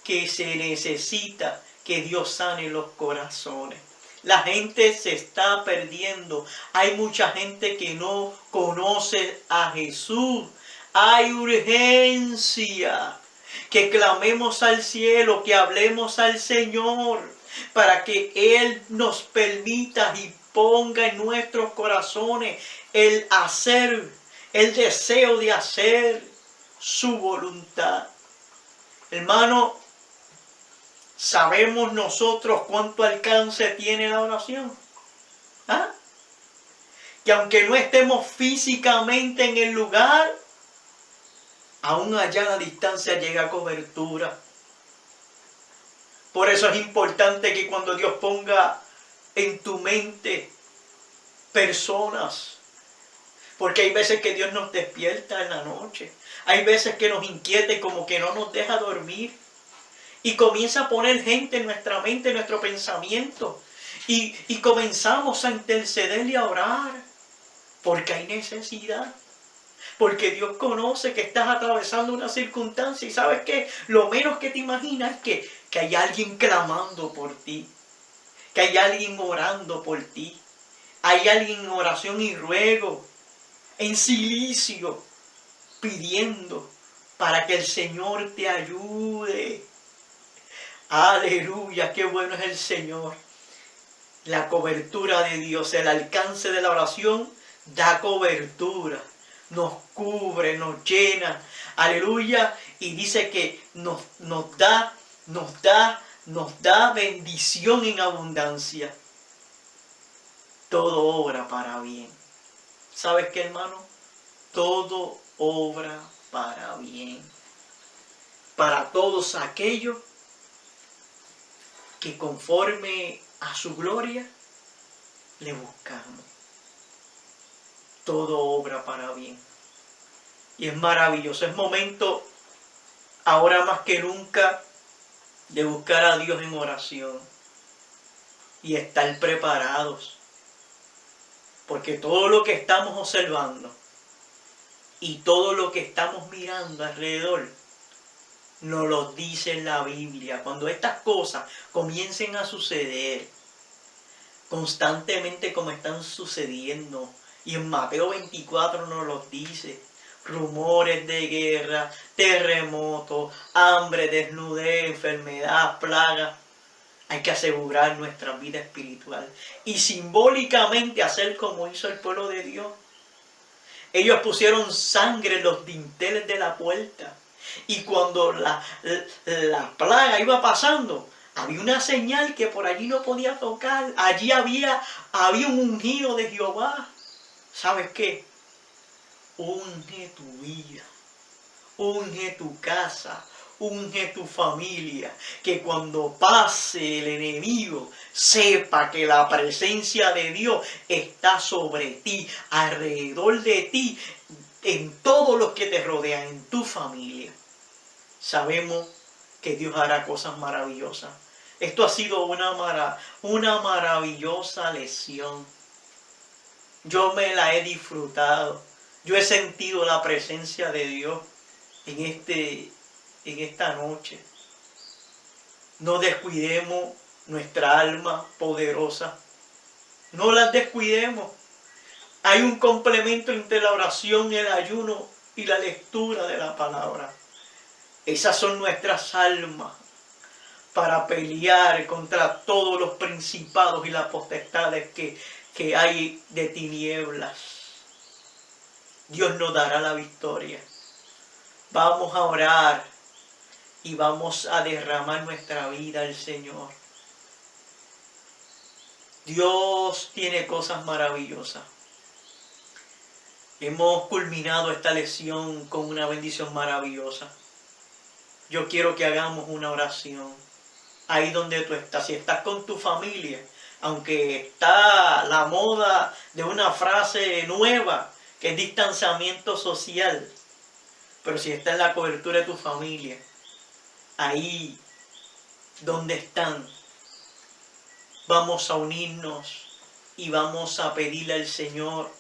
que se necesita que Dios sane los corazones. La gente se está perdiendo. Hay mucha gente que no conoce a Jesús. Hay urgencia que clamemos al cielo, que hablemos al Señor, para que Él nos permita y ponga en nuestros corazones el hacer, el deseo de hacer su voluntad. Hermano, ¿sabemos nosotros cuánto alcance tiene la oración? ¿Ah? Que aunque no estemos físicamente en el lugar, aún allá a la distancia llega cobertura. Por eso es importante que cuando Dios ponga en tu mente personas, porque hay veces que Dios nos despierta en la noche, hay veces que nos inquieta y como que no nos deja dormir, y comienza a poner gente en nuestra mente, en nuestro pensamiento, y comenzamos a interceder y a orar, porque hay necesidad. Porque Dios conoce que estás atravesando una circunstancia y sabes que lo menos que te imaginas es que hay alguien clamando por ti, que hay alguien orando por ti, hay alguien en oración y ruego, en silicio, pidiendo para que el Señor te ayude. Aleluya, qué bueno es el Señor. La cobertura de Dios, el alcance de la oración da cobertura. Nos cubre, nos llena, aleluya, y dice que nos da bendición en abundancia. Todo obra para bien. ¿Sabes qué, hermano? Todo obra para bien. Para todos aquellos que conforme a su gloria le buscamos. Todo obra para bien. Y es maravilloso. Es momento, ahora más que nunca, de buscar a Dios en oración. Y estar preparados. Porque todo lo que estamos observando y todo lo que estamos mirando alrededor nos lo dice en la Biblia. Cuando estas cosas comiencen a suceder constantemente como están sucediendo, y en Mateo 24 nos los dice, rumores de guerra, terremotos, hambre, desnudez, enfermedad, plaga. Hay que asegurar nuestra vida espiritual y simbólicamente hacer como hizo el pueblo de Dios. Ellos pusieron sangre en los dinteles de la puerta, y cuando la plaga iba pasando, había una señal que por allí no podía tocar. Allí había un ungido de Jehová. ¿Sabes qué? Unge tu vida, unge tu casa, unge tu familia, que cuando pase el enemigo, sepa que la presencia de Dios está sobre ti, alrededor de ti, en todos los que te rodean, en tu familia. Sabemos que Dios hará cosas maravillosas. Esto ha sido una maravillosa lección. Yo me la he disfrutado. Yo he sentido la presencia de Dios en esta noche. No descuidemos nuestra alma poderosa. No la descuidemos. Hay un complemento entre la oración, el ayuno y la lectura de la palabra. Esas son nuestras almas para pelear contra todos los principados y las potestades que hay de tinieblas. Dios nos dará la victoria. Vamos a orar y vamos a derramar nuestra vida al Señor. Dios tiene cosas maravillosas. Hemos culminado esta lección con una bendición maravillosa. Yo quiero que hagamos una oración. Ahí donde tú estás, si estás con tu familia, aunque está la moda de una frase nueva, que es distanciamiento social, pero si está en la cobertura de tu familia, ahí donde están, vamos a unirnos y vamos a pedirle al Señor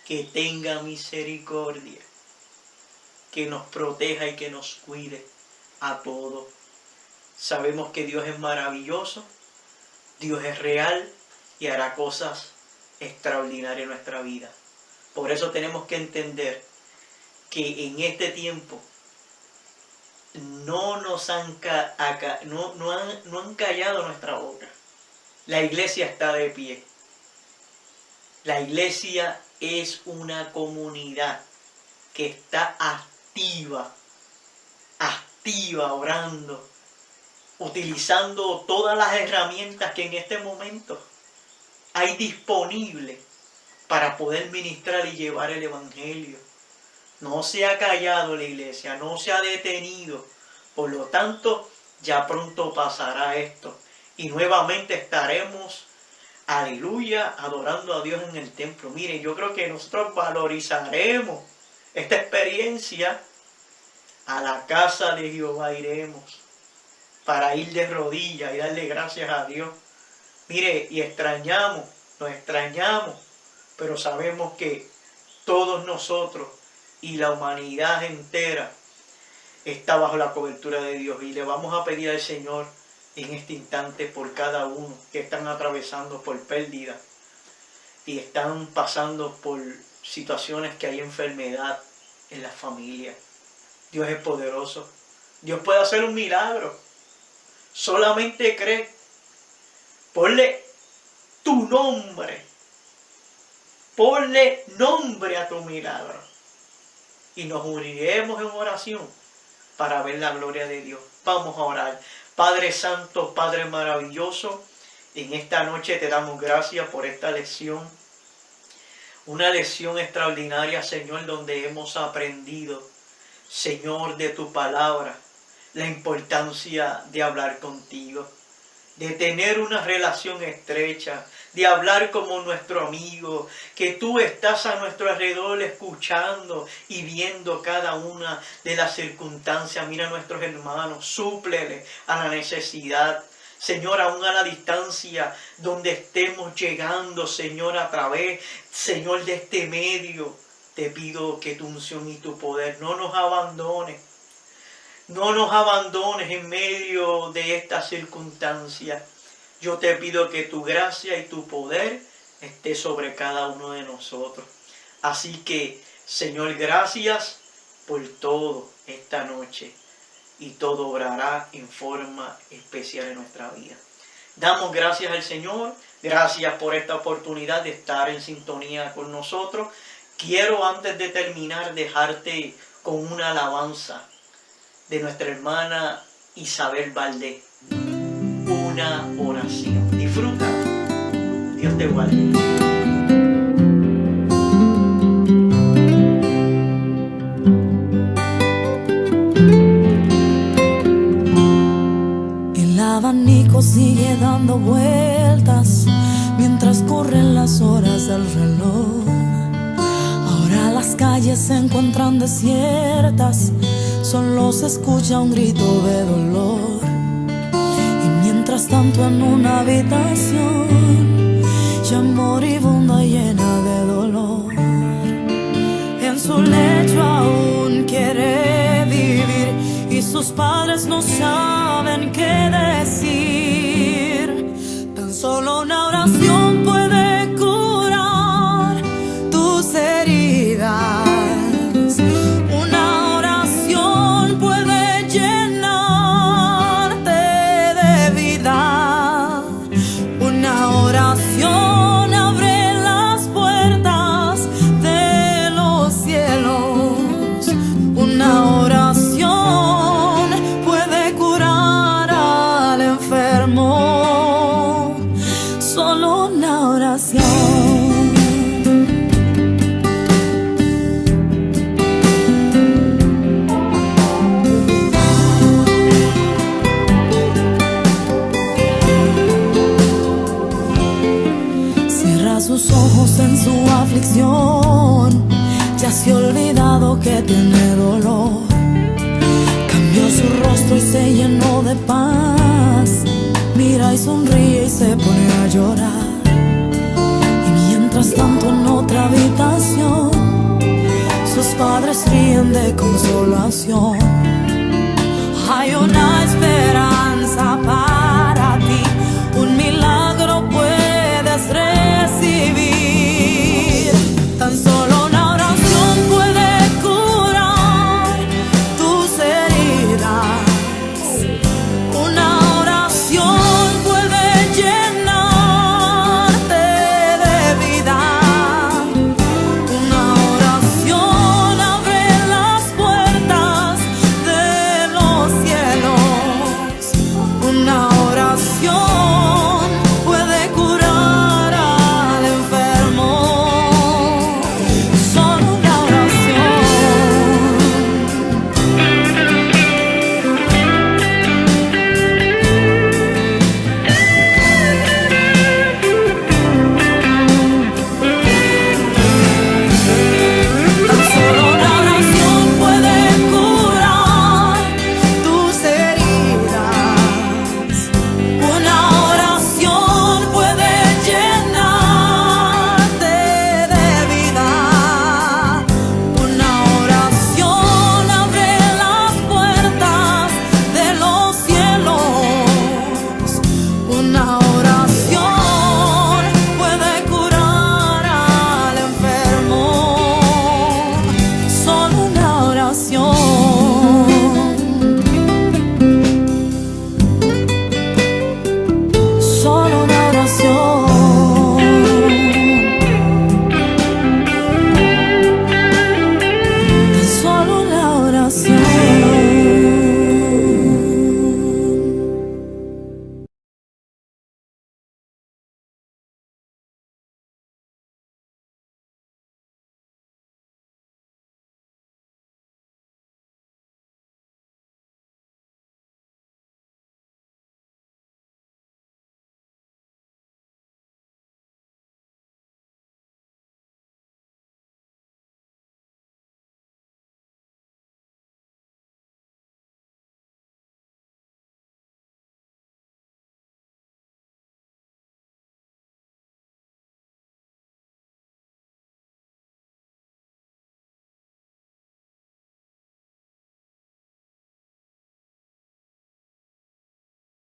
que tenga misericordia, que nos proteja y que nos cuide a todos. Sabemos que Dios es maravilloso, Dios es real y hará cosas extraordinarias en nuestra vida. Por eso tenemos que entender que en este tiempo no han callado nuestra boca. La iglesia está de pie. La iglesia es una comunidad que está activa orando, utilizando todas las herramientas que en este momento hay disponibles para poder ministrar y llevar el evangelio. No se ha callado la iglesia, no se ha detenido. Por lo tanto, ya pronto pasará esto. Y nuevamente estaremos, aleluya, adorando a Dios en el templo. Miren, yo creo que nosotros valorizaremos esta experiencia. A la casa de Jehová iremos para ir de rodillas y darle gracias a Dios. Mire, y nos extrañamos, pero sabemos que todos nosotros y la humanidad entera está bajo la cobertura de Dios. Y le vamos a pedir al Señor en este instante por cada uno que están atravesando por pérdida y están pasando por situaciones que hay enfermedad en la familia. Dios es poderoso. Dios puede hacer un milagro. Solamente cree. Ponle tu nombre. Ponle nombre a tu milagro. Y nos uniremos en oración para ver la gloria de Dios. Vamos a orar. Padre Santo, Padre maravilloso, en esta noche te damos gracias por esta lección. Una lección extraordinaria, Señor, donde hemos aprendido, Señor, de tu palabra, la importancia de hablar contigo, de tener una relación estrecha, de hablar como nuestro amigo, que tú estás a nuestro alrededor escuchando y viendo cada una de las circunstancias. Mira a nuestros hermanos, súplele a la necesidad. Señor, aún a la distancia donde estemos llegando, Señor, a través, Señor, de este medio, te pido que tu unción y tu poder no nos abandones. No nos abandones en medio de estas circunstancias. Yo te pido que tu gracia y tu poder esté sobre cada uno de nosotros. Así que, Señor, gracias por todo esta noche. Y todo obrará en forma especial en nuestra vida. Damos gracias al Señor. Gracias por esta oportunidad de estar en sintonía con nosotros. Quiero, antes de terminar, dejarte con una alabanza de nuestra hermana Isabel Valdés. Una oración. Disfruta. Dios te guarde. dando vueltas mientras corren las horas del reloj. Ahora las calles se encuentran desiertas, solo se escucha un grito de dolor. Y mientras tanto en una habitación ya moribunda, llena de dolor, en su lecho aún quiere vivir y sus padres no saben qué decir. Tan solo una oración puede curar tus heridas. Una oración puede llenarte de vida. Una oración abre las puertas de los cielos. Una oración puede curar al enfermo. Solo una oración. Cierra sus ojos en su aflicción, ya se ha olvidado que tiene dolor. Cambió su rostro y se llenó de paz. Mira y sonríe y se pone a llorar. Y mientras tanto en otra habitación sus padres ríen de consolación. Hay una